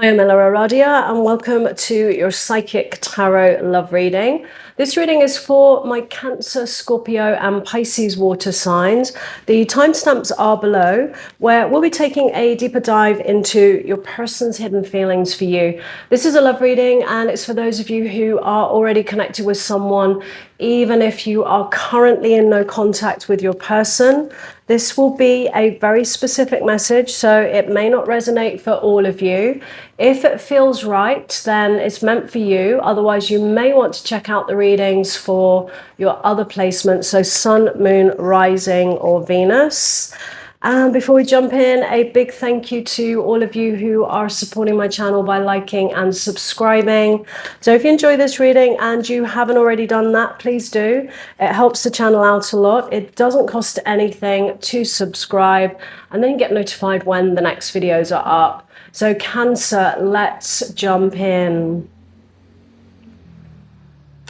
Hi, I'm EllaAradia and welcome to your Psychic Tarot Love Reading. This reading is for my Cancer, Scorpio and Pisces water signs. The timestamps are below, where we'll be taking a deeper dive into your person's hidden feelings for you. This is a love reading and it's for those of you who are already connected with someone, even if you are currently in no contact with your person. This will be a very specific message, so it may not resonate for all of you. If it feels right, then it's meant for you. Otherwise, you may want to check out the readings for your other placements, so Sun, Moon, Rising, or Venus. And before we jump in, a big thank you to all of you who are supporting my channel by liking and subscribing. So if you enjoy this reading and you haven't already done that, please do. It helps the channel out a lot. It doesn't cost anything to subscribe, and then you get notified when the next videos are up. So Cancer, let's jump in.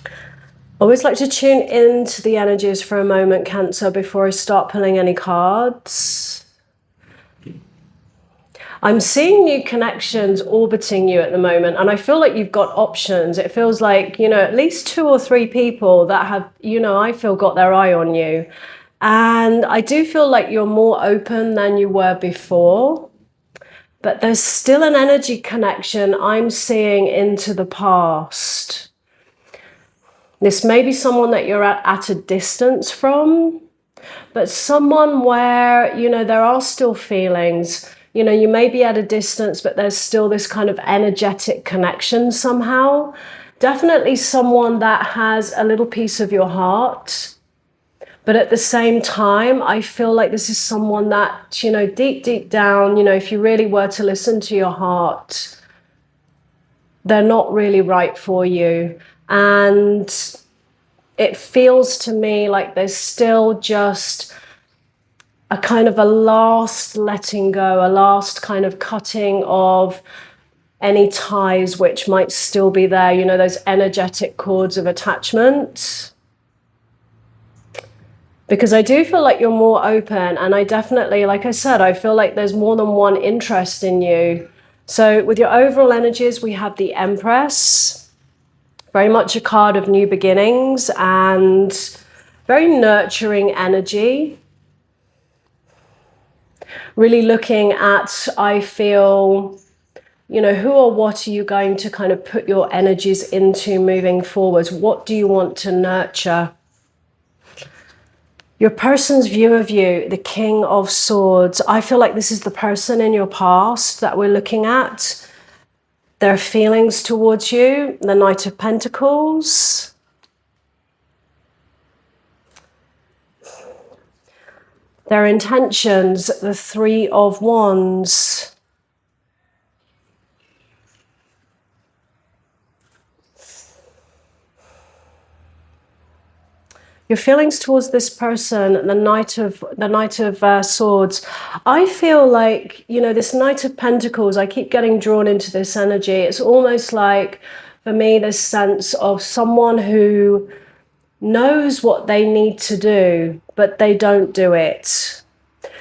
I always like to tune into the energies for a moment, Cancer, before I start pulling any cards. I'm seeing new connections orbiting you at the moment, and I feel like you've got options. It feels like, at least 2 or 3 people that have, I feel got their eye on you. And I do feel like you're more open than you were before. But there's still an energy connection I'm seeing into the past. This may be someone that you're at a distance from, but someone where, there are still feelings. You may be at a distance, but there's still this kind of energetic connection somehow. Definitely someone that has a little piece of your heart. But at the same time, I feel like this is someone that, deep, deep down, if you really were to listen to your heart, they're not really right for you. And it feels to me like there's still just a kind of a last letting go, a last kind of cutting of any ties which might still be there, those energetic cords of attachment. Because I do feel like you're more open, and I definitely, like I said, I feel like there's more than one interest in you. So with your overall energies, we have the Empress, very much a card of new beginnings and very nurturing energy. Really looking at, I feel, who or what are you going to kind of put your energies into moving forwards? What do you want to nurture? Your person's view of you, the King of Swords. I feel like this is the person in your past that we're looking at. Their feelings towards you, the Knight of Pentacles. Their intentions, the Three of Wands. Your feelings towards this person, the Knight of Swords. I feel like, this Knight of Pentacles, I keep getting drawn into this energy. It's almost like, for me, this sense of someone who knows what they need to do, but they don't do it.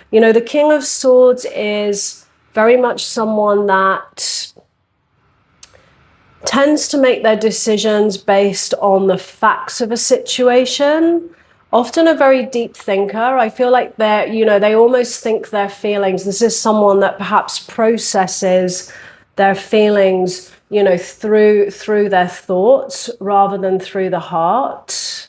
The King of Swords is very much someone that tends to make their decisions based on the facts of a situation. Often a very deep thinker. I feel like they almost think their feelings. This is someone that perhaps processes their feelings, through their thoughts rather than through the heart.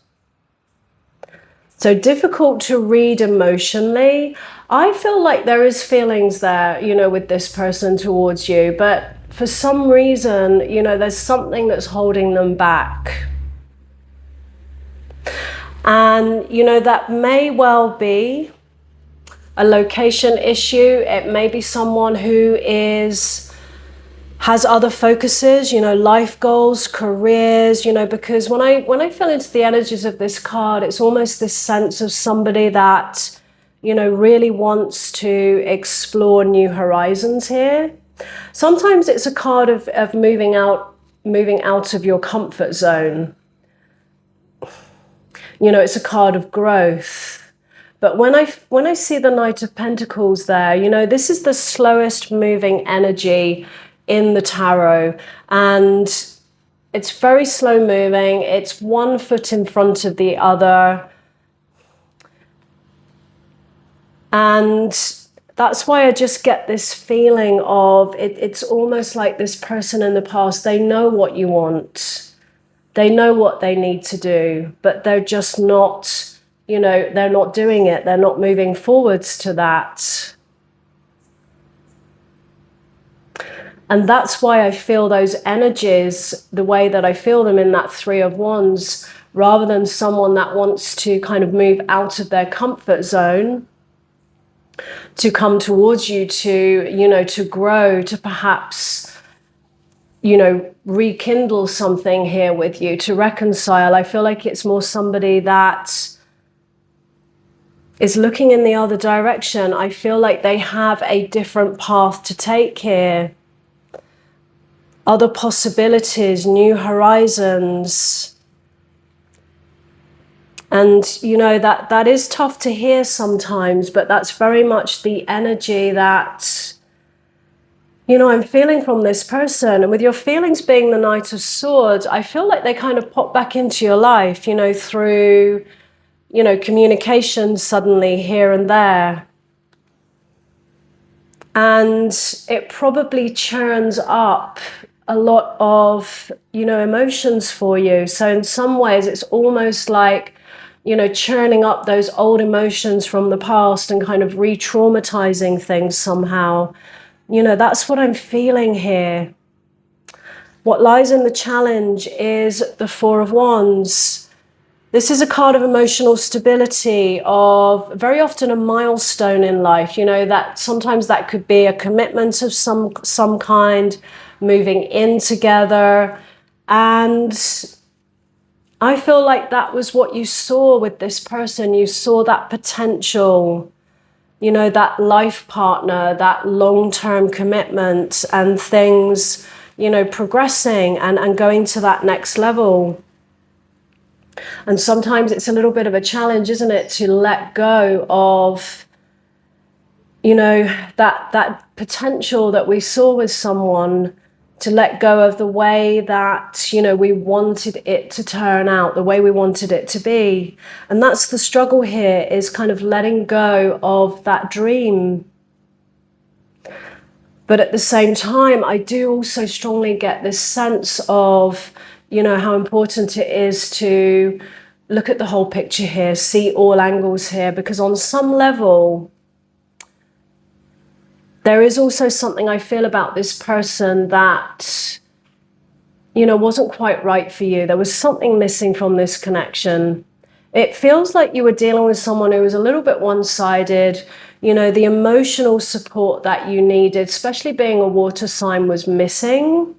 So difficult to read emotionally. I feel like there is feelings there, with this person towards you, but for some reason, there's something that's holding them back. And, that may well be a location issue. It may be someone who has other focuses, life goals, careers, because when I fell into the energies of this card, it's almost this sense of somebody that, really wants to explore new horizons here. Sometimes it's a card of moving out of your comfort zone. It's a card of growth. But when I see the Knight of Pentacles there, this is the slowest moving energy in the tarot. And it's very slow moving. It's one foot in front of the other. And that's why I just get this feeling of it's almost like this person in the past, they know what you want. They know what they need to do, but they're just not, they're not doing it. They're not moving forwards to that. And that's why I feel those energies the way that I feel them in that Three of Wands, rather than someone that wants to kind of move out of their comfort zone, to come towards you, to grow, to perhaps, rekindle something here with you, to reconcile. I feel like it's more somebody that is looking in the other direction. I feel like they have a different path to take here. Other possibilities, new horizons. And, that is tough to hear sometimes, but that's very much the energy that, I'm feeling from this person. And with your feelings being the Knight of Swords, I feel like they kind of pop back into your life, through, communication suddenly here and there. And it probably churns up a lot of, emotions for you. So in some ways, it's almost like, churning up those old emotions from the past and kind of re-traumatizing things somehow. That's what I'm feeling here. What lies in the challenge is the Four of Wands. This is a card of emotional stability, of very often a milestone in life, that sometimes that could be a commitment of some kind, moving in together. And I feel like that was what you saw with this person. You saw that potential, that life partner, that long-term commitment, and things, progressing and going to that next level. And sometimes it's a little bit of a challenge, isn't it, to let go of, that potential that we saw with someone, to let go of the way that, we wanted it to turn out, the way we wanted it to be. And that's the struggle here, is kind of letting go of that dream. But at the same time, I do also strongly get this sense of, how important it is to look at the whole picture here, see all angles here, because on some level, there is also something I feel about this person that, wasn't quite right for you. There was something missing from this connection. It feels like you were dealing with someone who was a little bit one-sided. The emotional support that you needed, especially being a water sign, was missing,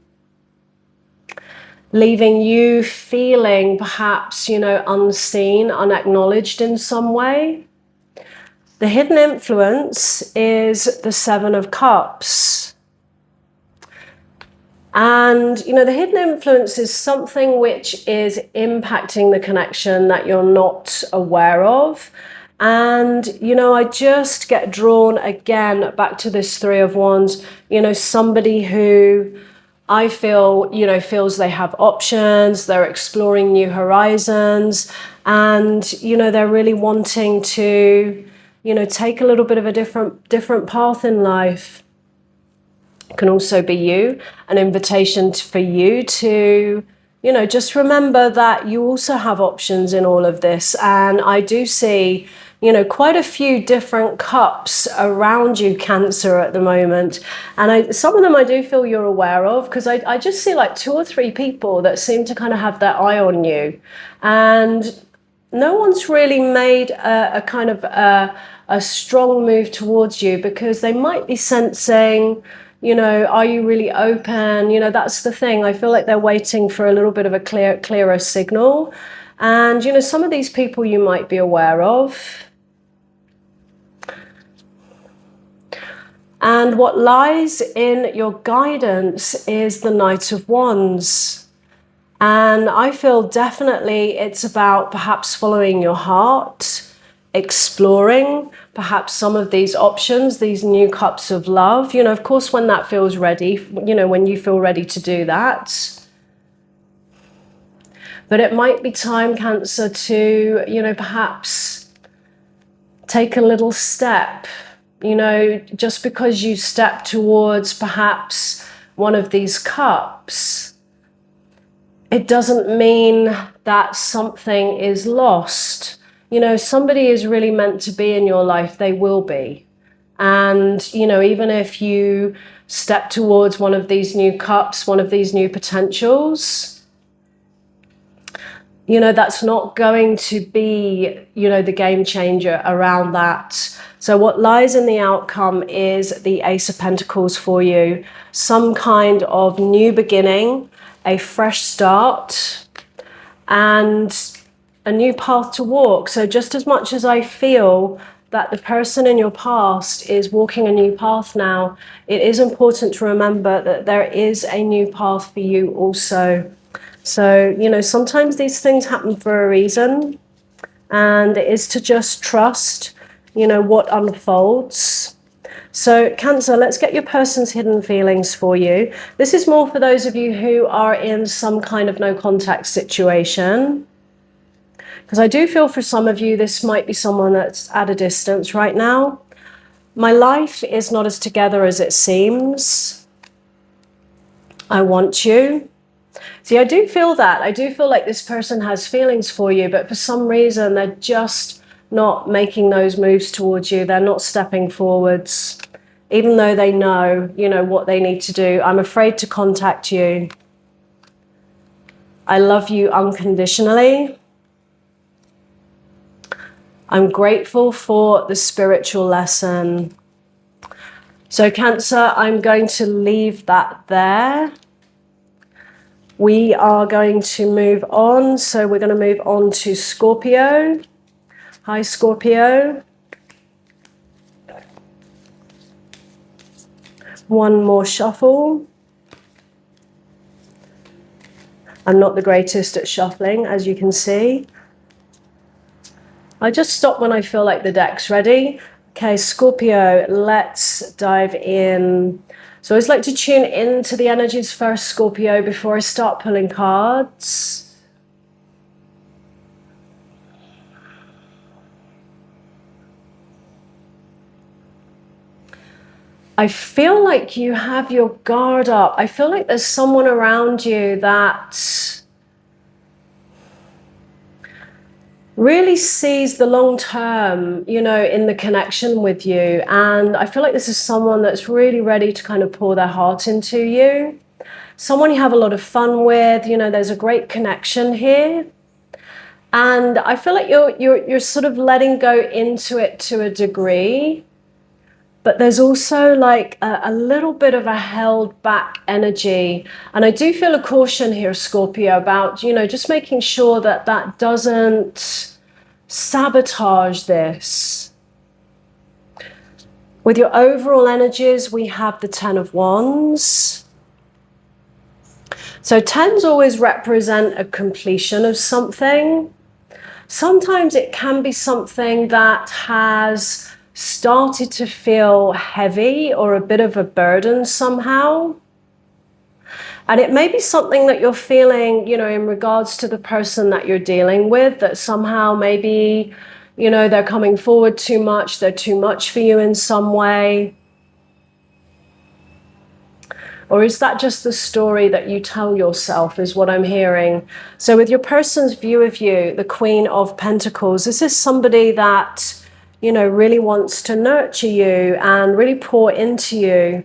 leaving you feeling perhaps, unseen, unacknowledged in some way. The hidden influence is the Seven of Cups. And, the hidden influence is something which is impacting the connection that you're not aware of. And, I just get drawn again back to this Three of Wands, somebody who I feel, feels they have options, they're exploring new horizons, and, they're really wanting to, take a little bit of a different path in life. It can also be you, an invitation for you to, just remember that you also have options in all of this. And I do see, quite a few different cups around you, Cancer, at the moment. And some of them I do feel you're aware of, because I just see like 2 or 3 people that seem to kind of have their eye on you. And no one's really made a kind of a strong move towards you, because they might be sensing, are you really open? That's the thing. I feel like they're waiting for a little bit of a clearer signal. And, some of these people you might be aware of. And what lies in your guidance is the Knight of Wands. And I feel definitely it's about perhaps following your heart, exploring perhaps some of these options, these new cups of love. You know, of course, when that feels ready, you know, when you feel ready to do that. But it might be time, Cancer, to, you know, perhaps take a little step. You know, just because you step towards perhaps one of these cups, it doesn't mean that something is lost. You know, somebody is really meant to be in your life, they will be. And, you know, even if you step towards one of these new cups, one of these new potentials, you know, that's not going to be, you know, the game changer around that. So what lies in the outcome is the Ace of Pentacles for you. Some kind of new beginning, a fresh start, and a new path to walk. So just as much as I feel that the person in your past is walking a new path now, it is important to remember that there is a new path for you also. So, you know, sometimes these things happen for a reason, and it is to just trust, you know, what unfolds. So, Cancer, let's get your person's hidden feelings for you. This is more for those of you who are in some kind of no contact situation. Because I do feel for some of you, this might be someone that's at a distance right now. My life is not as together as it seems. I want you. See, I do feel that. I do feel like this person has feelings for you, but for some reason, they're just not making those moves towards you. They're not stepping forwards, even though they know, you know, what they need to do. I'm afraid to contact you. I love you unconditionally. I'm grateful for the spiritual lesson. So, Cancer, I'm going to leave that there. We are going to move on. So we're going to move on to Scorpio. Hi, Scorpio. One more shuffle. I'm not the greatest at shuffling, as you can see. I just stop when I feel like the deck's ready. Okay, Scorpio, let's dive in. So I always like to tune into the energies first, Scorpio, before I start pulling cards. I feel like you have your guard up. I feel like there's someone around you that really sees the long term, you know, in the connection with you. And I feel like this is someone that's really ready to kind of pour their heart into you. Someone you have a lot of fun with, you know, there's a great connection here. And I feel like you're sort of letting go into it to a degree. But there's also like a little bit of a held back energy. And I do feel a caution here, Scorpio, about, you know, just making sure that that doesn't sabotage this. With your overall energies, we have the Ten of Wands. So tens always represent a completion of something. Sometimes it can be something that has started to feel heavy or a bit of a burden somehow. And it may be something that you're feeling, you know, in regards to the person that you're dealing with, that somehow maybe, you know, they're coming forward too much, they're too much for you in some way. Or is that just the story that you tell yourself, is what I'm hearing. So with your person's view of you, the Queen of Pentacles, this is somebody that, you know, really wants to nurture you and really pour into you.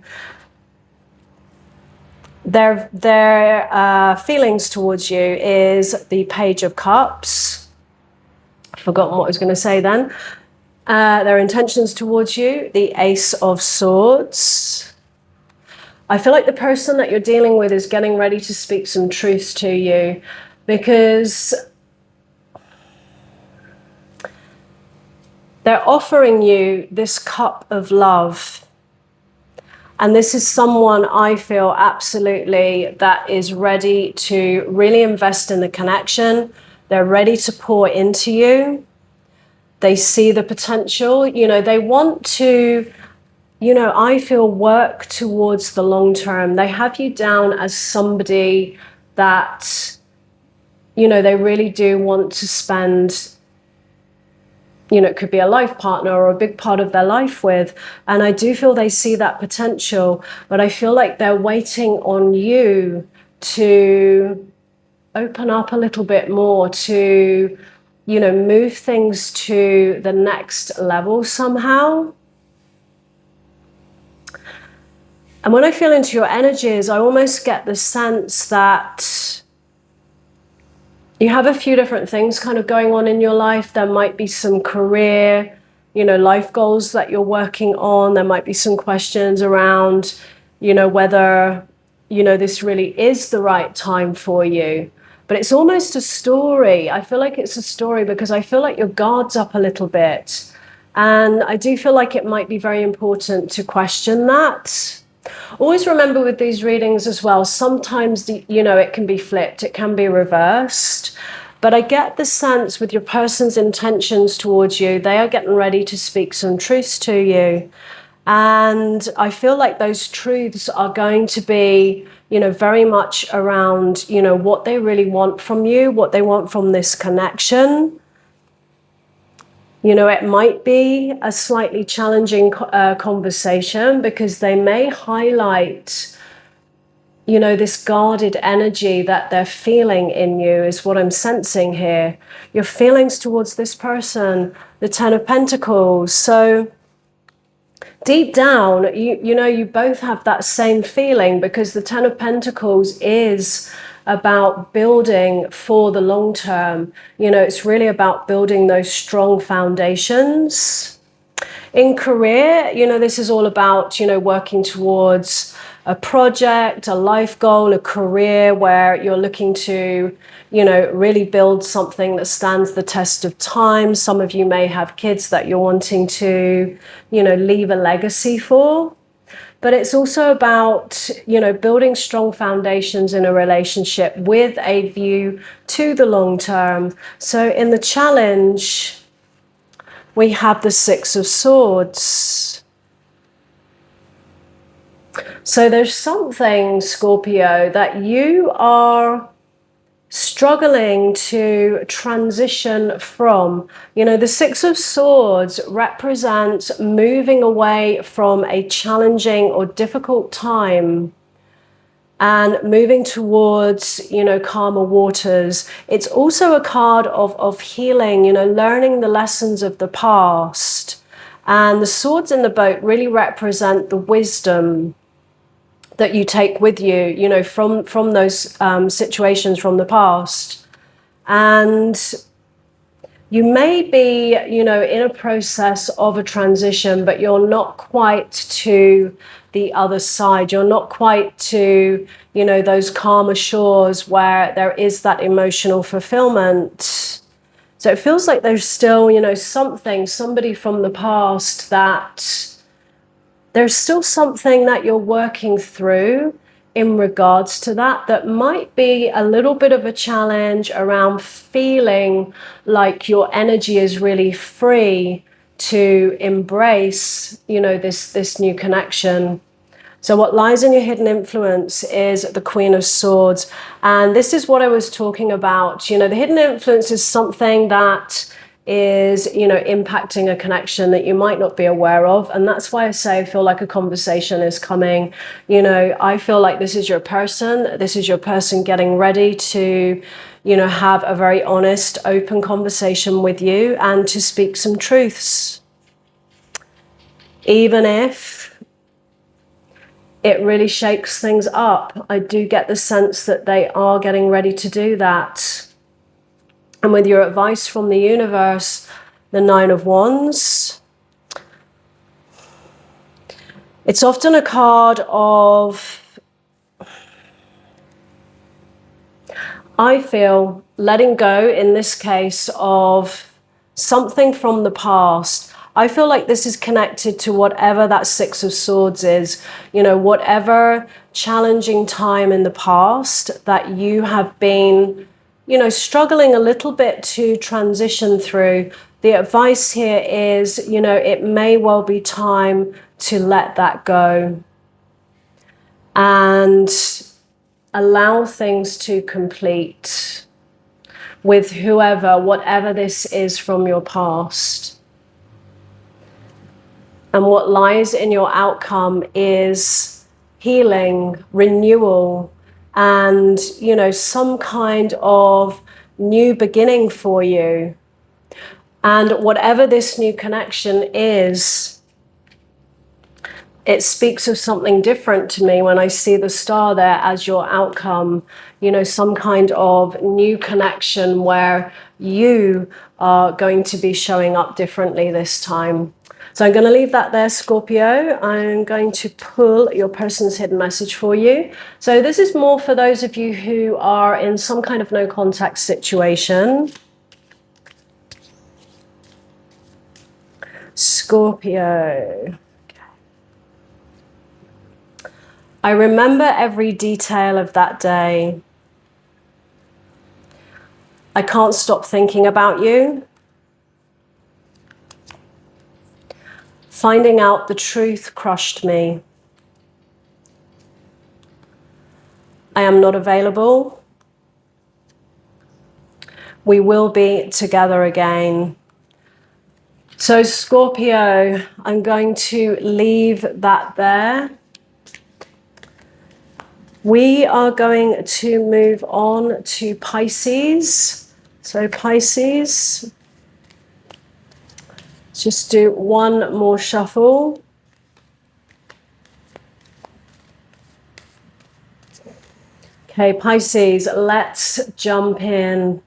Their feelings towards you is the Page of Cups. I've forgotten what I was going to say then. Their intentions towards you, the Ace of Swords. I feel like the person that you're dealing with is getting ready to speak some truths to you, because they're offering you this cup of love. And this is someone, I feel, absolutely, that is ready to really invest in the connection. They're ready to pour into you. They see the potential, they want to, I feel, work towards the long term. They have you down as somebody that, they really do want to spend, it could be a life partner or a big part of their life with. And I do feel they see that potential, but I feel like they're waiting on you to open up a little bit more, to, move things to the next level somehow. And when I feel into your energies, I almost get the sense that you have a few different things kind of going on in your life. There might be some career, life goals that you're working on. There might be some questions around, whether, this really is the right time for you. But it's almost a story. I feel like it's a story because I feel like your guard's up a little bit. And I do feel like it might be very important to question that. Always remember with these readings as well, sometimes, it can be flipped, it can be reversed. But I get the sense with your person's intentions towards you, they are getting ready to speak some truths to you. And I feel like those truths are going to be, very much around, what they really want from you, what they want from this connection. It might be a slightly challenging conversation because they may highlight, this guarded energy that they're feeling in you is what I'm sensing here. Your feelings towards this person, the Ten of Pentacles. So deep down, you both have that same feeling because the Ten of Pentacles is about building for the long term. It's really about building those strong foundations. In career, this is all about, working towards a project, a life goal, a career where you're looking to, really build something that stands the test of time. Some of you may have kids that you're wanting to, leave a legacy for. But it's also about, building strong foundations in a relationship with a view to the long term. So in the challenge, we have the Six of Swords. So there's something, Scorpio, that you are struggling to transition from. The Six of Swords represents moving away from a challenging or difficult time and moving towards, calmer waters. It's also a card of healing, learning the lessons of the past. And the swords in the boat really represent the wisdom that you take with you, from those situations from the past. And you may be, in a process of a transition, but you're not quite to the other side. You're not quite to, those calmer shores where there is that emotional fulfillment. So it feels like there's still, somebody from the past that there's still something that you're working through in regards to that might be a little bit of a challenge around feeling like your energy is really free to embrace, this new connection. So what lies in your hidden influence is the Queen of Swords. And this is what I was talking about. The hidden influence is something that is, impacting a connection that you might not be aware of. And that's why I say I feel like a conversation is coming. I feel like this is your person. This is your person getting ready to, have a very honest, open conversation with you and to speak some truths. Even if it really shakes things up, I do get the sense that they are getting ready to do that. And with your advice from the universe, the Nine of Wands, it's often a card of, I feel, letting go, in this case, of something from the past. I feel like this is connected to whatever that Six of Swords is, whatever challenging time in the past that you have been, struggling a little bit to transition through. The advice here is, you know, it may well be time to let that go and allow things to complete with whoever, whatever this is from your past. And what lies in your outcome is healing, renewal, and, you know, some kind of new beginning for you. And whatever this new connection is, it speaks of something different to me when I see the star there as your outcome. You know, some kind of new connection where you are going to be showing up differently this time. So I'm going to leave that there, Scorpio. I'm going to pull your person's hidden message for you. So this is more for those of you who are in some kind of no contact situation. Scorpio. I remember every detail of that day. I can't stop thinking about you. Finding out the truth crushed me. I am not available. We will be together again. So Scorpio, I'm going to leave that there. We are going to move on to Pisces. So Pisces, let's just do one more shuffle. Okay, Pisces, let's jump in.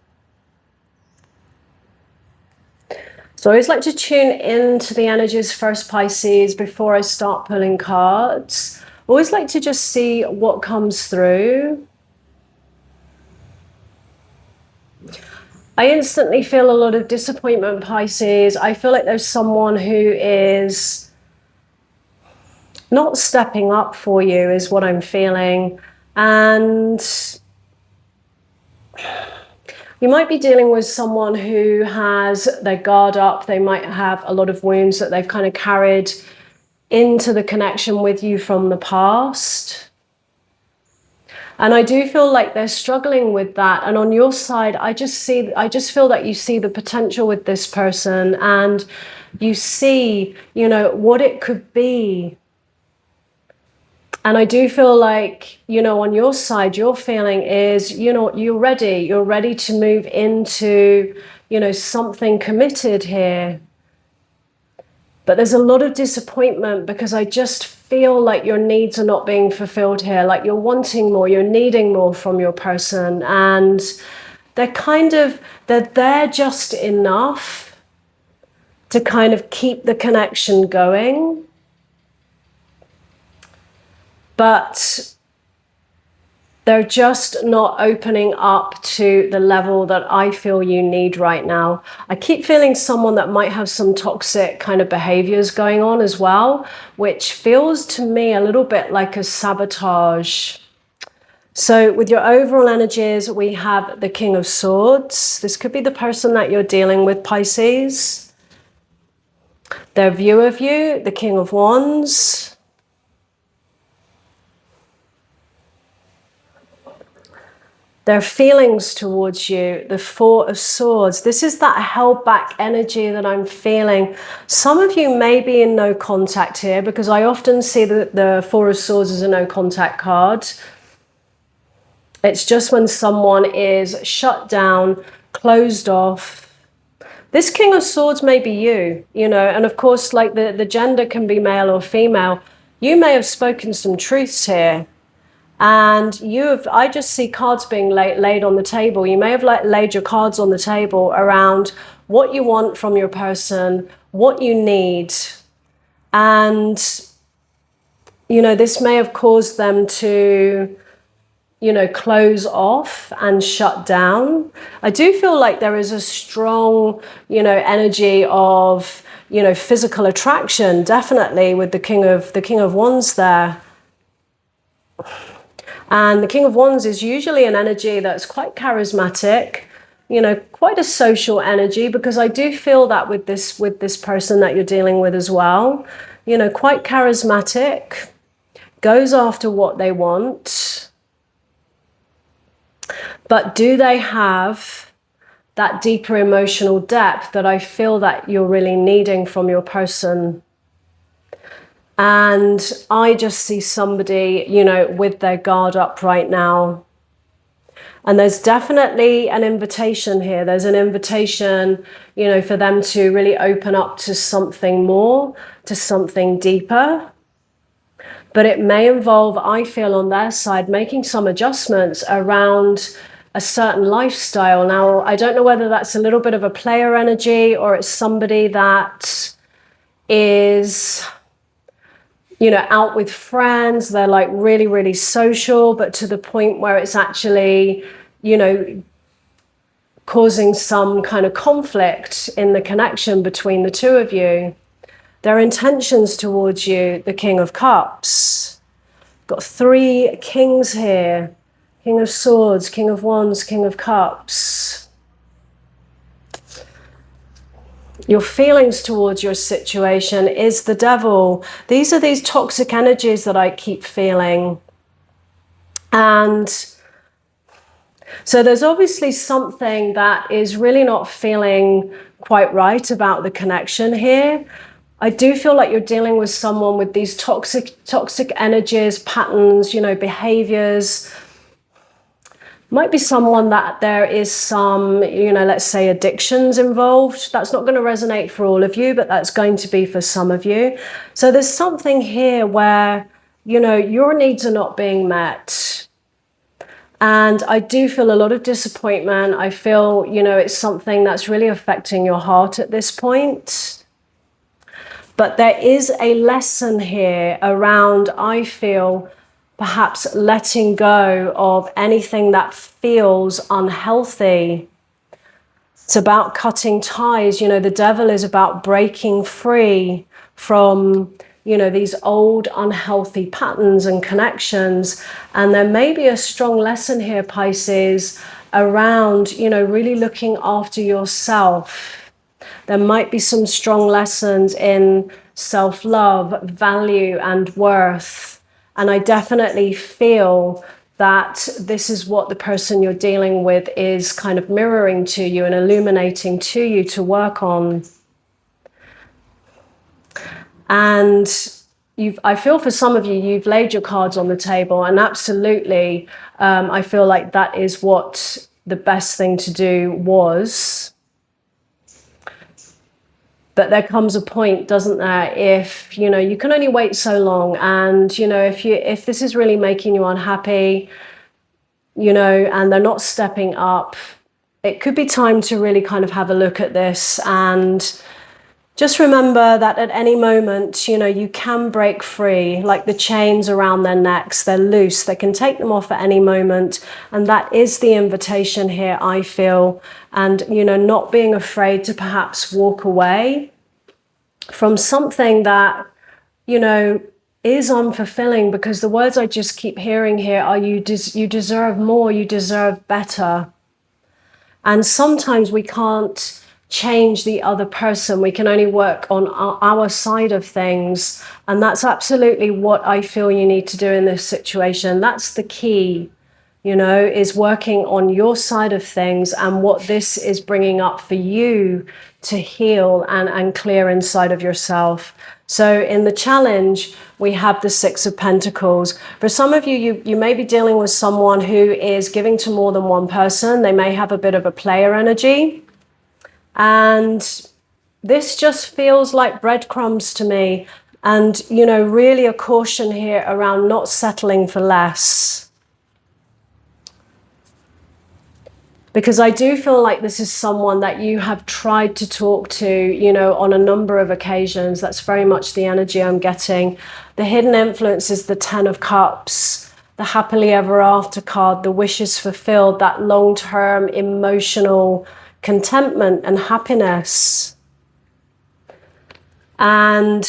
So I always like to tune into the energies first, Pisces, before I start pulling cards. I always like to just see what comes through. I instantly feel a lot of disappointment, Pisces. I feel like there's someone who is not stepping up for you, is what I'm feeling. And you might be dealing with someone who has their guard up. They might have a lot of wounds that they've kind of carried into the connection with you from the past. And I do feel like they're struggling with that. And on your side, I just feel that you see the potential with this person, and you see, you know, what it could be. And I do feel like, you know, on your side, your feeling is, you know, you're ready to move into, you know, something committed here. But there's a lot of disappointment because I just feel like your needs are not being fulfilled here. Like you're wanting more, you're needing more from your person. And they're there just enough to kind of keep the connection going. But they're just not opening up to the level that I feel you need right now. I keep feeling someone that might have some toxic kind of behaviors going on as well, which feels to me a little bit like a sabotage. So with your overall energies, we have the King of Swords. This could be the person that you're dealing with, Pisces. Their view of you, the King of Wands. Their feelings towards you, the Four of Swords. This is that held back energy that I'm feeling. Some of you may be in no contact here because I often see the Four of Swords as a no contact card. It's just when someone is shut down, closed off. This King of Swords may be you, you know, and of course, like the gender can be male or female. You may have spoken some truths here. And I just see cards being laid on the table. You may have laid your cards on the table around what you want from your person, what you need. And, you know, this may have caused them to, you know, close off and shut down. I do feel like there is a strong, you know, energy of, you know, physical attraction, definitely with the King of Wands there. And the King of Wands is usually an energy that's quite charismatic. quite a social energy, because I do feel that with this person that you're dealing with as well. Quite charismatic, goes after what they want. But do they have that deeper emotional depth that I feel that you're really needing from your person? And I just see somebody, with their guard up right now. And there's definitely an invitation here. There's an invitation, for them to really open up to something more, to something deeper. But it may involve, I feel on their side, making some adjustments around a certain lifestyle. Now, I don't know whether that's a little bit of a player energy, or it's somebody that is, out with friends. They're like really, really social, but to the point where it's actually, causing some kind of conflict in the connection between the two of you. Their intentions towards you, the King of Cups. Got 3 kings here. King of Swords, King of Wands, King of Cups. Your feelings towards your situation is the Devil. These are these toxic energies that I keep feeling. And so there's obviously something that is really not feeling quite right about the connection here. I do feel like you're dealing with someone with these toxic energies, patterns, behaviors. Might be someone that there is some, let's say addictions involved. That's not going to resonate for all of you, but that's going to be for some of you. So there's something here where, your needs are not being met. And I do feel a lot of disappointment. I feel, it's something that's really affecting your heart at this point. But there is a lesson here around, I feel, perhaps letting go of anything that feels unhealthy. It's about cutting ties. The Devil is about breaking free from, these old unhealthy patterns and connections. And there may be a strong lesson here, Pisces, around, really looking after yourself. There might be some strong lessons in self-love, value, and worth. And I definitely feel that this is what the person you're dealing with is kind of mirroring to you and illuminating to you to work on. And I feel for some of you, you've laid your cards on the table, and absolutely, I feel like that is what the best thing to do was. But there comes a point, doesn't there, if, you can only wait so long. And, if this is really making you unhappy, and they're not stepping up, it could be time to really kind of have a look at this. And just remember that at any moment, you can break free, like the chains around their necks, they're loose, they can take them off at any moment. And that is the invitation here, I feel. And, not being afraid to perhaps walk away from something that, is unfulfilling, because the words I just keep hearing here are you deserve more, you deserve better. And sometimes we can't change the other person. We can only work on our side of things. And that's absolutely what I feel you need to do in this situation. That's the key, is working on your side of things and what this is bringing up for you to heal and clear inside of yourself. So in the challenge, we have the 6 of Pentacles. For some of you, you may be dealing with someone who is giving to more than one person. They may have a bit of a player energy. And this just feels like breadcrumbs to me. And, really a caution here around not settling for less. Because I do feel like this is someone that you have tried to talk to, on a number of occasions. That's very much the energy I'm getting. The hidden influence is the 10 of Cups, the happily ever after card, the wishes fulfilled, that long-term emotional contentment and happiness. And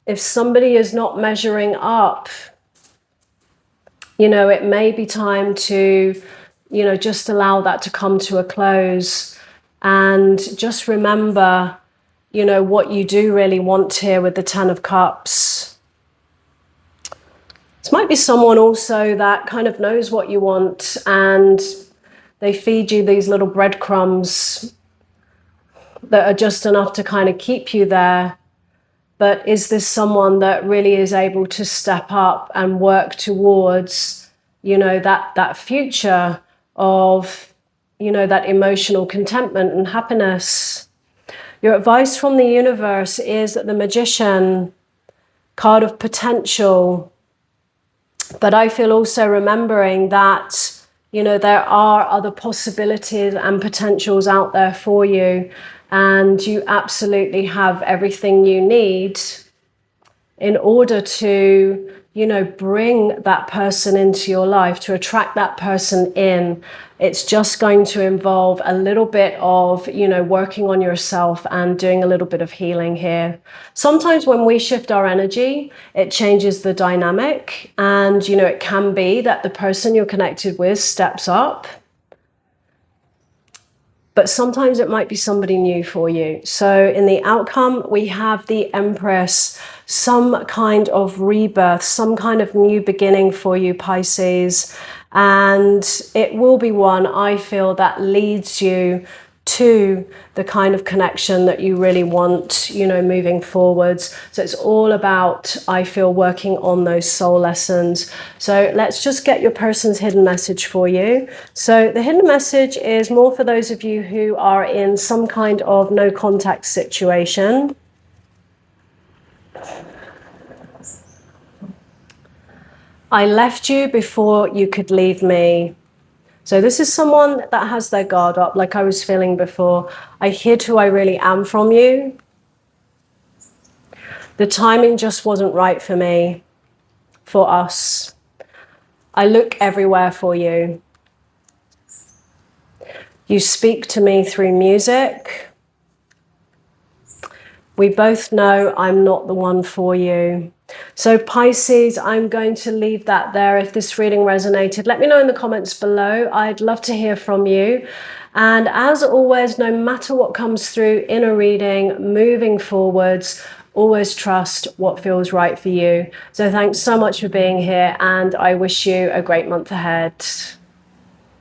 if somebody is not measuring up, it may be time to you know, just allow that to come to a close, and just remember, you know, what you do really want here with the Ten of Cups. This might be someone also that kind of knows what you want, and they feed you these little breadcrumbs that are just enough to kind of keep you there. But is this someone that really is able to step up and work towards, you know, that future of, you know, that emotional contentment and happiness? Your advice from the universe is that the Magician, card of potential. But I feel also remembering that, you know, there are other possibilities and potentials out there for you, and you absolutely have everything you need in order to, you know, bring that person into your life, to attract that person in. It's just going to involve a little bit of, you know, working on yourself and doing a little bit of healing here. Sometimes when we shift our energy, it changes the dynamic, and, you know, it can be that the person you're connected with steps up, but sometimes it might be somebody new for you. So in the outcome, we have the Empress, some kind of rebirth, some kind of new beginning for you, Pisces. And it will be one, I feel, that leads you to the kind of connection that you really want, you know, moving forwards. So it's all about, I feel, working on those soul lessons. So let's just get your person's hidden message for you. So the hidden message is more for those of you who are in some kind of no contact situation. I left you before you could leave me. So this is someone that has their guard up, like I was feeling before. I hid who I really am from you. The timing just wasn't right for me, for us. I look everywhere for you. You speak to me through music. We both know I'm not the one for you. So Pisces, I'm going to leave that there. If this reading resonated, let me know in the comments below. I'd love to hear from you. And as always, no matter what comes through in a reading, moving forwards, always trust what feels right for you. So thanks so much for being here, and I wish you a great month ahead.